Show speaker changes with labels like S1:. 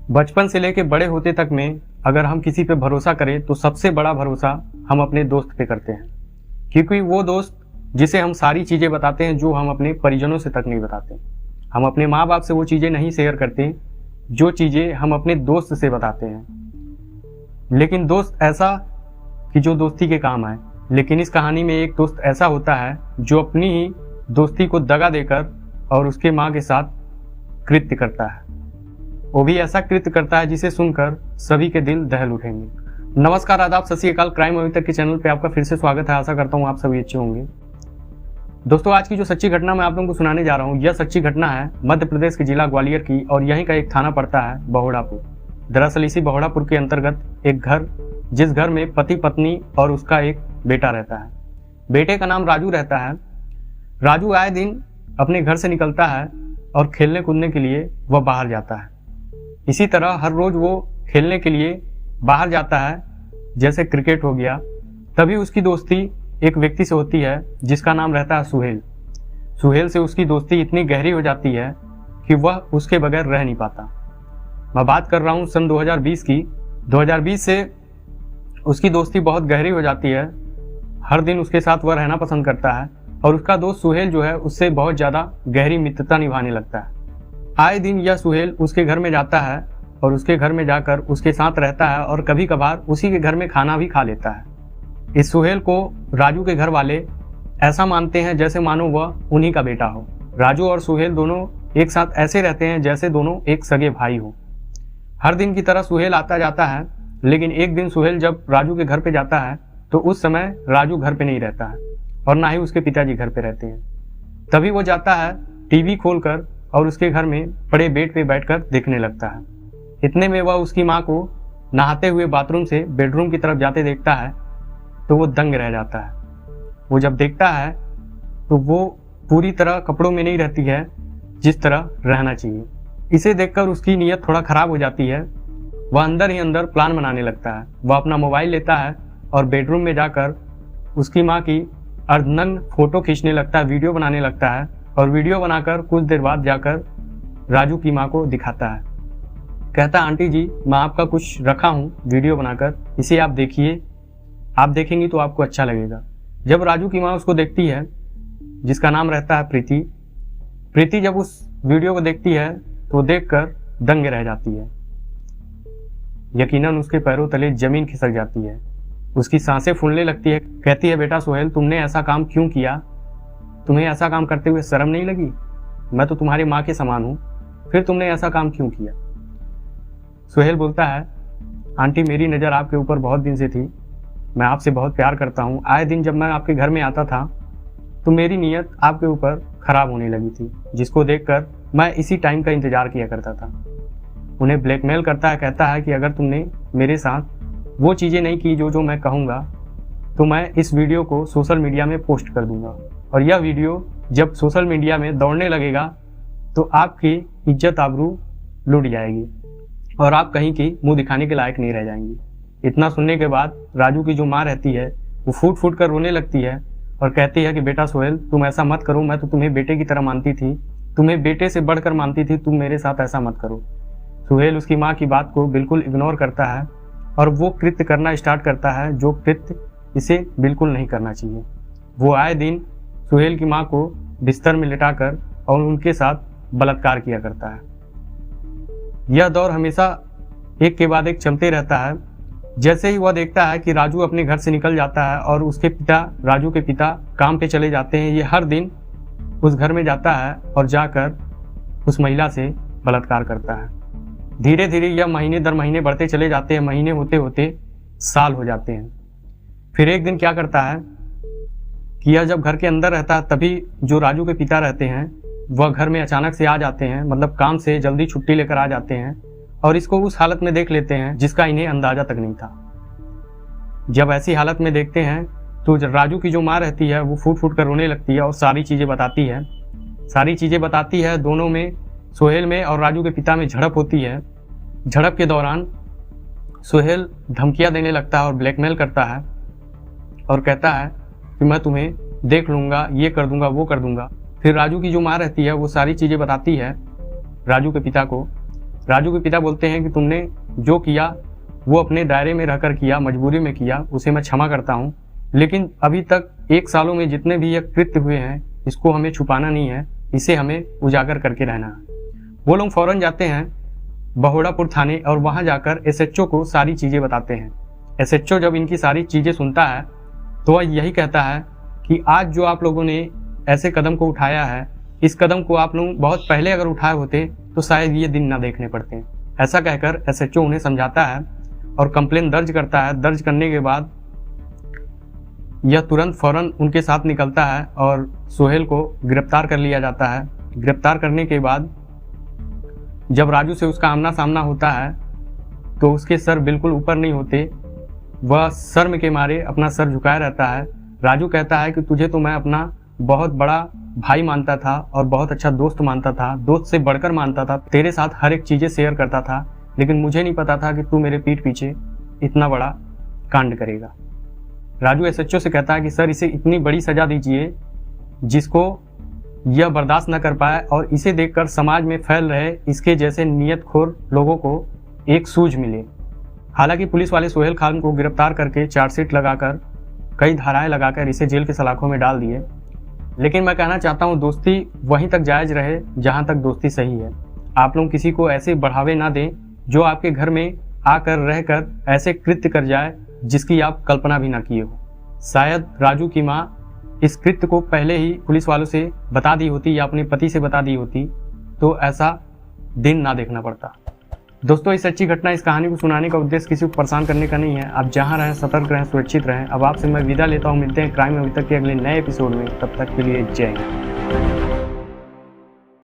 S1: बचपन से लेके बड़े होते तक में अगर हम किसी पे भरोसा करें तो सबसे बड़ा भरोसा हम अपने दोस्त पे करते हैं, क्योंकि वो दोस्त जिसे हम सारी चीज़ें बताते हैं जो हम अपने परिजनों से तक नहीं बताते। हम अपने माँ बाप से वो चीज़ें नहीं शेयर करते जो चीज़ें हम अपने दोस्त से बताते हैं। लेकिन दोस्त ऐसा कि जो दोस्ती के काम आए। लेकिन इस कहानी में एक दोस्त ऐसा होता है जो अपनी ही दोस्ती को दगा देकर और उसके माँ के साथ कृत्य करता है। वो भी ऐसा कृत्य करता है जिसे सुनकर सभी के दिल दहल उठेंगे। नमस्कार, आदाब, सत श्री अकाल। क्राइम अभी तक के चैनल पे आपका फिर से स्वागत है। आशा करता हूँ आप सभी अच्छे होंगे। दोस्तों, आज की जो सच्ची घटना मैं आप लोगों को सुनाने जा रहा हूँ, यह सच्ची घटना है मध्य प्रदेश के जिला ग्वालियर की और यहीं का एक थाना पड़ता है बहोड़ापुर। दरअसल इसी बहोड़ापुर के अंतर्गत एक घर, जिस घर में पति पत्नी और उसका एक बेटा रहता है। बेटे का नाम राजू रहता है। राजू आए दिन अपने घर से निकलता है और खेलने कूदने के लिए वह बाहर जाता है। इसी तरह हर रोज वो खेलने के लिए बाहर जाता है, जैसे क्रिकेट हो गया। तभी उसकी दोस्ती एक व्यक्ति से होती है जिसका नाम रहता है सुहेल। सुहेल से उसकी दोस्ती इतनी गहरी हो जाती है कि वह उसके बगैर रह नहीं पाता। मैं बात कर रहा हूँ सन 2020 की। 2020 से उसकी दोस्ती बहुत गहरी हो जाती है। हर दिन उसके साथ वह रहना पसंद करता है और उसका दोस्त सुहेल जो है उससे बहुत ज़्यादा गहरी मित्रता निभाने लगता है। आए दिन यह सुहेल उसके घर में जाता है और उसके घर में जाकर उसके साथ रहता है और कभी कभार उसी के घर में खाना भी खा लेता है। इस सुहेल को राजू के घर वाले ऐसा मानते हैं जैसे मानो वह उन्हीं का बेटा हो। राजू और सुहेल दोनों एक साथ ऐसे रहते हैं जैसे दोनों एक सगे भाई हो। हर दिन की तरह सुहेल आता जाता है, लेकिन एक दिन सुहेल जब राजू के घर पे जाता है तो उस समय राजू घर पे नहीं रहता है और ना ही उसके पिताजी घर पे रहते हैं। तभी वो जाता है टीवी खोलकर और उसके घर में बड़े बेड पे बैठकर देखने लगता है। इतने में वह उसकी माँ को नहाते हुए बाथरूम से बेडरूम की तरफ जाते देखता है तो वो दंग रह जाता है। वो जब देखता है तो वो पूरी तरह कपड़ों में नहीं रहती है जिस तरह रहना चाहिए। इसे देखकर उसकी नीयत थोड़ा खराब हो जाती है। वह अंदर ही अंदर प्लान बनाने लगता है। वह अपना मोबाइल लेता है और बेडरूम में जाकर उसकी माँ की अर्धनग्न फोटो खींचने लगता है, वीडियो बनाने लगता है और वीडियो बनाकर कुछ देर बाद जाकर राजू की माँ को दिखाता है। कहता है, आंटी जी, मैं आपका कुछ रखा हूँ वीडियो बनाकर, इसे आप देखिए, आप देखेंगी तो आपको अच्छा लगेगा। जब राजू की माँ उसको देखती है, जिसका नाम रहता है प्रीति जब उस वीडियो को देखती है तो देखकर दंग रह जाती है। यकीनन उसके पैरों तले जमीन खिसक जाती है। उसकी सांसें फूलने लगती है। कहती है, बेटा सुहेल, तुमने ऐसा काम क्यों किया? तुम्हें ऐसा काम करते हुए शर्म नहीं लगी? मैं तो तुम्हारी माँ के समान हूँ, फिर तुमने ऐसा काम क्यों किया? सुहेल बोलता है, आंटी, मेरी नज़र आपके ऊपर बहुत दिन से थी। मैं आपसे बहुत प्यार करता हूँ। आए दिन जब मैं आपके घर में आता था तो मेरी नीयत आपके ऊपर खराब होने लगी थी, जिसको देखकर मैं इसी टाइम का इंतजार किया करता था। उन्हें ब्लैकमेल करता है। कहता है कि अगर तुमने मेरे साथ वो चीज़ें नहीं की जो मैं कहूँगा तो मैं इस वीडियो को सोशल मीडिया में पोस्ट कर दूंगा और यह वीडियो जब सोशल मीडिया में दौड़ने लगेगा तो आपकी इज्जत आबरू लुट जाएगी और आप कहीं की मुंह दिखाने के लायक नहीं रह जाएंगी। इतना सुनने के बाद राजू की जो माँ रहती है वो फूट फूट कर रोने लगती है और कहती है कि बेटा सुहेल, तुम ऐसा मत करो। मैं तो तुम्हें बेटे की तरह मानती थी, तुम्हें बेटे से बढ़कर मानती थी, तुम मेरे साथ ऐसा मत करो। सुहेल उसकी माँ की बात को बिल्कुल इग्नोर करता है और वो कृत्य करना स्टार्ट करता है जो कृत्य इसे बिल्कुल नहीं करना चाहिए। वो आए दिन सुहेल की माँ को बिस्तर में लिटाकर और उनके साथ बलात्कार किया करता है। यह दौर हमेशा एक के बाद एक चलते रहता है। जैसे ही वह देखता है कि राजू अपने घर से निकल जाता है और उसके पिता, राजू के पिता काम पे चले जाते हैं, ये हर दिन उस घर में जाता है और जाकर उस महिला से बलात्कार करता है। धीरे धीरे यह महीने दर महीने बढ़ते चले जाते हैं। महीने होते होते साल हो जाते हैं। फिर एक दिन क्या करता है कि यह जब घर के अंदर रहता है तभी जो राजू के पिता रहते हैं वह घर में अचानक से आ जाते हैं, मतलब काम से जल्दी छुट्टी लेकर आ जाते हैं और इसको उस हालत में देख लेते हैं जिसका इन्हें अंदाजा तक नहीं था। जब ऐसी हालत में देखते हैं तो राजू की जो माँ रहती है वो फूट फूट कर रोने लगती है और सारी चीज़ें बताती है। दोनों में, सुहेल में और राजू के पिता में झड़प होती है। झड़प के दौरान सुहेल धमकियाँ देने लगता है और ब्लैकमेल करता है और कहता है कि मैं तुम्हें देख लूँगा, ये कर दूंगा, वो कर दूंगा। फिर राजू की जो माँ रहती है वो सारी चीज़ें बताती है राजू के पिता को राजू के पिता बोलते हैं कि तुमने जो किया वो अपने दायरे में रहकर किया, मजबूरी में किया, उसे मैं क्षमा करता हूँ, लेकिन अभी तक 1 सालों में जितने भी ये कृत्य हुए हैं इसको हमें छुपाना नहीं है, इसे हमें उजागर करके रहना है। वो लोग फौरन जाते हैं बहोड़ापुर थाने और वहां जाकर एसएचओ को सारी चीजें बताते हैं। एसएचओ जब इनकी सारी चीजें सुनता है तो वह यही कहता है कि आज जो आप लोगों ने ऐसे कदम को उठाया है, इस कदम को आप लोग बहुत पहले अगर उठाए होते तो शायद ये दिन ना देखने पड़ते। ऐसा कहकर एसएचओ उन्हें समझाता है और कंप्लेन दर्ज करता है। दर्ज करने के बाद यह तुरंत फौरन उनके साथ निकलता है और सोहेल को गिरफ्तार कर लिया जाता है। गिरफ्तार करने के बाद जब राजू से उसका आमना सामना होता है तो उसके सर बिल्कुल ऊपर नहीं होते, वह शर्म के मारे अपना सर झुकाए रहता है। राजू कहता है कि तुझे तो मैं अपना बहुत बड़ा भाई मानता था और बहुत अच्छा दोस्त मानता था, दोस्त से बढ़कर मानता था, तेरे साथ हर एक चीजें शेयर करता था, लेकिन मुझे नहीं पता था कि तू मेरे पीठ पीछे इतना बड़ा कांड करेगा। राजू एसएचओ से कहता है कि सर इसे इतनी बड़ी सजा दीजिए जिसको यह बर्दाश्त न कर पाए और इसे देखकर समाज में फैल रहे इसके जैसे नियतखोर लोगों को एक सूझ मिले। हालांकि पुलिस वाले सोहेल खान को गिरफ्तार करके चार्जशीट लगाकर कई धाराएं लगाकर इसे जेल के सलाखों में डाल दिए, लेकिन मैं कहना चाहता हूं दोस्ती वहीं तक जायज रहे जहां तक दोस्ती सही है। आप लोग किसी को ऐसे बढ़ावे ना दें जो आपके घर में आकर रहकर ऐसे कृत्य कर जाए जिसकी आप कल्पना भी ना किए हो। शायद राजू की माँ इस कृत्य को पहले ही पुलिस वालों से बता दी होती या अपने पति से बता दी होती तो ऐसा दिन ना देखना पड़ता। दोस्तों, इस अच्छी घटना, इस कहानी को सुनाने का उद्देश्य किसी को परेशान करने का नहीं है। आप जहां रहें सतर्क रहें, सुरक्षित रहें। अब आपसे मैं विदा लेता हूं। मिलते हैं क्राइम अभी तक के अगले नए एपिसोड में। तब तक के लिए जय हिंद।